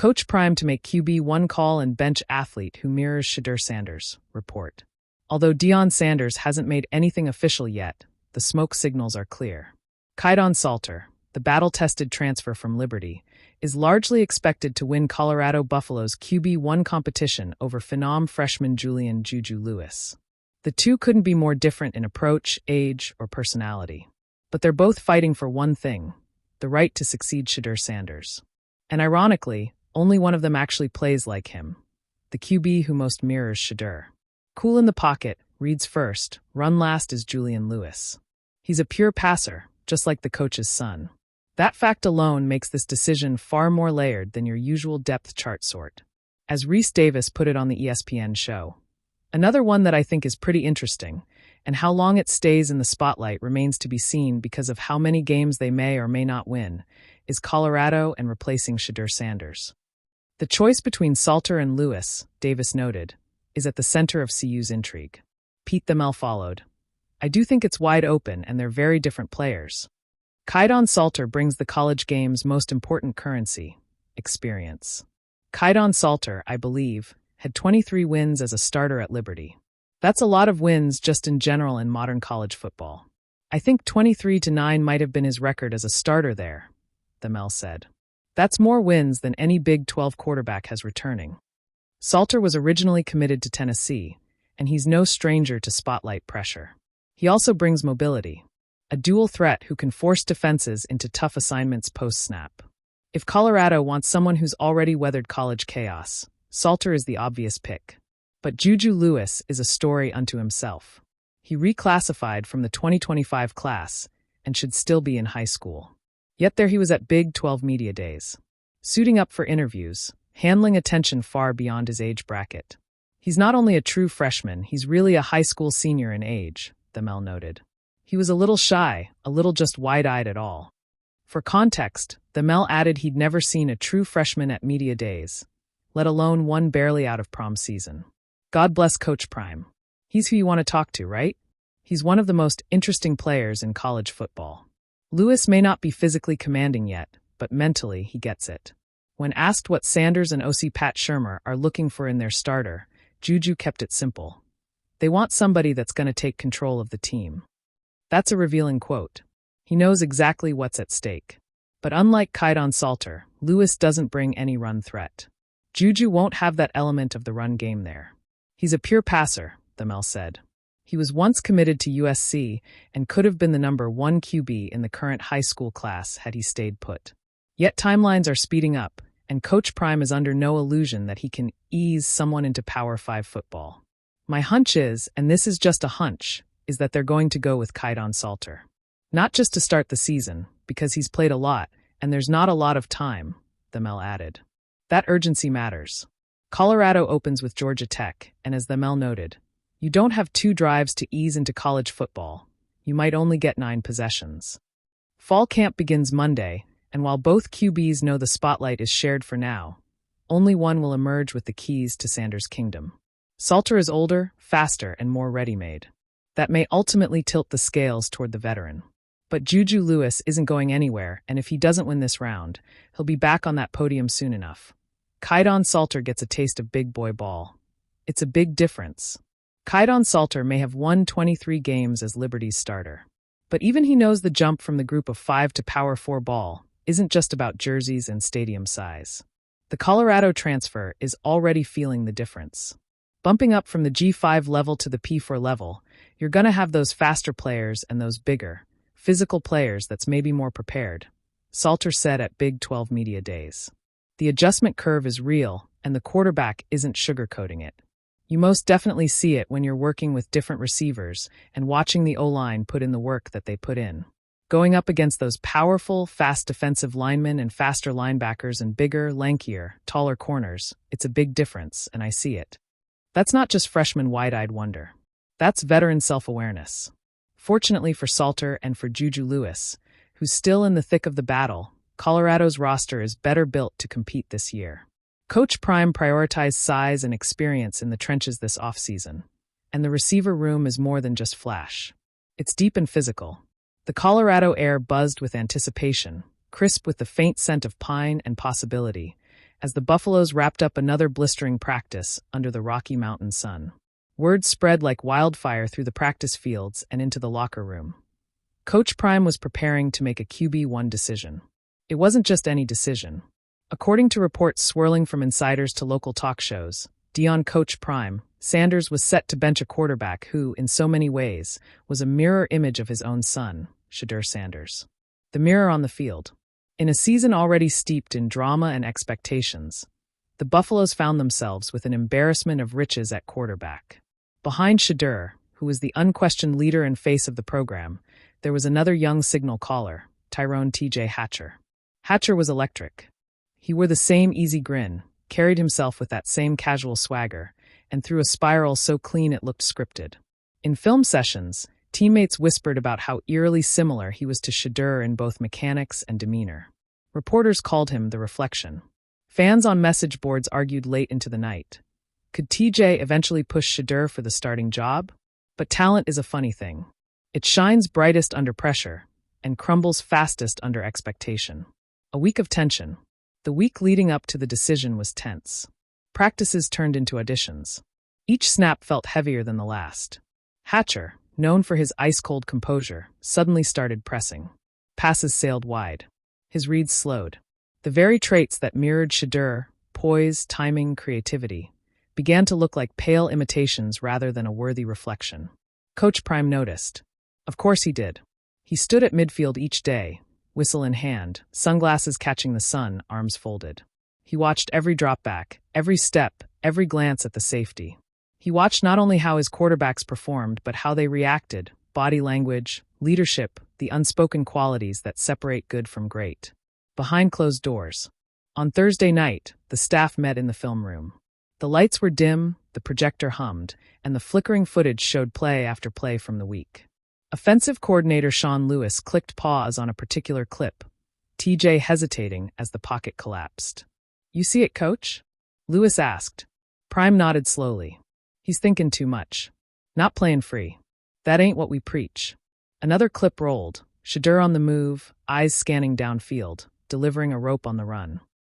Coach Prime to make QB1 call and bench athlete who mirrors Shedeur Sanders, report. Although Deion Sanders hasn't made anything official yet, the smoke signals are clear. Kaidon Salter, the battle-tested transfer from Liberty, is largely expected to win Colorado Buffalo's QB1 competition over phenom freshman Julian Juju Lewis. The two couldn't be more different in approach, age, or personality. But they're both fighting for one thing: the right to succeed Shedeur Sanders. And ironically, only one of them actually plays like him, the QB who most mirrors Shedeur. Cool in the pocket, reads first, run last is Julian Lewis. He's a pure passer, just like the coach's son. That fact alone makes this decision far more layered than your usual depth chart sort. As Reese Davis put it on the ESPN show. Another one that I think is pretty interesting, and how long it stays in the spotlight remains to be seen because of how many games they may or may not win, is Colorado and replacing Shedeur Sanders. The choice between Salter and Lewis, Davis noted, is at the center of CU's intrigue. Pete Thamel followed. I do think it's wide open and they're very different players. Kaidon Salter brings the college game's most important currency, experience. Kaidon Salter, I believe, had 23 wins as a starter at Liberty. That's a lot of wins just in general in modern college football. I think 23-9 might have been his record as a starter there, Thamel said. That's more wins than any Big 12 quarterback has returning. Salter was originally committed to Tennessee, and he's no stranger to spotlight pressure. He also brings mobility, a dual threat who can force defenses into tough assignments post-snap. If Colorado wants someone who's already weathered college chaos, Salter is the obvious pick. But Juju Lewis is a story unto himself. He reclassified from the 2025 class and should still be in high school. Yet there he was at Big 12 Media Days, suiting up for interviews, handling attention far beyond his age bracket. He's not only a true freshman, he's really a high school senior in age, Thamel noted. He was a little shy, a little just wide-eyed at all. For context, Thamel added he'd never seen a true freshman at Media Days, let alone one barely out of prom season. God bless Coach Prime. He's who you want to talk to, right? He's one of the most interesting players in college football. Lewis may not be physically commanding yet, but mentally he gets it. When asked what Sanders and OC Pat Shurmur are looking for in their starter, Juju kept it simple. They want somebody that's going to take control of the team. That's a revealing quote. He knows exactly what's at stake. But unlike Kaidon Salter, Lewis doesn't bring any run threat. Juju won't have that element of the run game there. He's a pure passer, Thamel said. He was once committed to USC and could have been the number 1 QB in the current high school class had he stayed put. Yet timelines are speeding up, and Coach Prime is under no illusion that he can ease someone into Power 5 football. My hunch is, and this is just a hunch, is that they're going to go with Kaidon Salter. Not just to start the season, because he's played a lot, and there's not a lot of time, Thamel added. That urgency matters. Colorado opens with Georgia Tech, and as Thamel noted, you don't have 2 drives to ease into college football. You might only get 9 possessions. Fall camp begins Monday, and while both QBs know the spotlight is shared for now, only one will emerge with the keys to Sanders' kingdom. Salter is older, faster, and more ready-made. That may ultimately tilt the scales toward the veteran. But Juju Lewis isn't going anywhere, and if he doesn't win this round, he'll be back on that podium soon enough. Kaidon Salter gets a taste of big boy ball. It's a big difference. Kaidon Salter may have won 23 games as Liberty's starter. But even he knows the jump from the group of 5 to Power 4 ball isn't just about jerseys and stadium size. The Colorado transfer is already feeling the difference. Bumping up from the G5 level to the P4 level, you're going to have those faster players and those bigger, physical players that's maybe more prepared, Salter said at Big 12 Media Days. The adjustment curve is real, and the quarterback isn't sugarcoating it. You most definitely see it when you're working with different receivers and watching the O-line put in the work that they put in. Going up against those powerful, fast defensive linemen and faster linebackers and bigger, lankier, taller corners, it's a big difference, and I see it. That's not just freshman wide-eyed wonder. That's veteran self-awareness. Fortunately for Salter and for Juju Lewis, who's still in the thick of the battle, Colorado's roster is better built to compete this year. Coach Prime prioritized size and experience in the trenches this offseason, and the receiver room is more than just flash. It's deep and physical. The Colorado air buzzed with anticipation, crisp with the faint scent of pine and possibility, as the Buffaloes wrapped up another blistering practice under the Rocky Mountain sun. Word spread like wildfire through the practice fields and into the locker room. Coach Prime was preparing to make a QB1 decision. It wasn't just any decision. According to reports swirling from insiders to local talk shows, Deion Coach Prime, Sanders was set to bench a quarterback who, in so many ways, was a mirror image of his own son, Shedeur Sanders. The mirror on the field. In a season already steeped in drama and expectations, the Buffaloes found themselves with an embarrassment of riches at quarterback. Behind Shedeur, who was the unquestioned leader and face of the program, there was another young signal caller, Tyrone T.J. Hatcher. Hatcher was electric. He wore the same easy grin, carried himself with that same casual swagger, and threw a spiral so clean it looked scripted. In film sessions, teammates whispered about how eerily similar he was to Shedeur in both mechanics and demeanor. Reporters called him the Reflection. Fans on message boards argued late into the night. Could TJ eventually push Shedeur for the starting job? But talent is a funny thing. It shines brightest under pressure and crumbles fastest under expectation. A week of tension. The week leading up to the decision was tense. Practices turned into auditions. Each snap felt heavier than the last. Hatcher, known for his ice-cold composure, suddenly started pressing. Passes sailed wide. His reads slowed. The very traits that mirrored Shedeur, poise, timing, creativity, began to look like pale imitations rather than a worthy reflection. Coach Prime noticed. Of course he did. He stood at midfield each day, whistle in hand, sunglasses catching the sun, arms folded. He watched every drop back, every step, every glance at the safety. He watched not only how his quarterbacks performed, but how they reacted, body language, leadership, the unspoken qualities that separate good from great. Behind closed doors. On Thursday night, the staff met in the film room. The lights were dim, the projector hummed, and the flickering footage showed play after play from the week. Offensive coordinator Sean Lewis clicked pause on a particular clip, TJ hesitating as the pocket collapsed. "You see it, Coach?" Lewis asked. Prime nodded slowly. "He's thinking too much. Not playing free. That ain't what we preach." Another clip rolled, Shedeur on the move, eyes scanning downfield, delivering a rope on the run.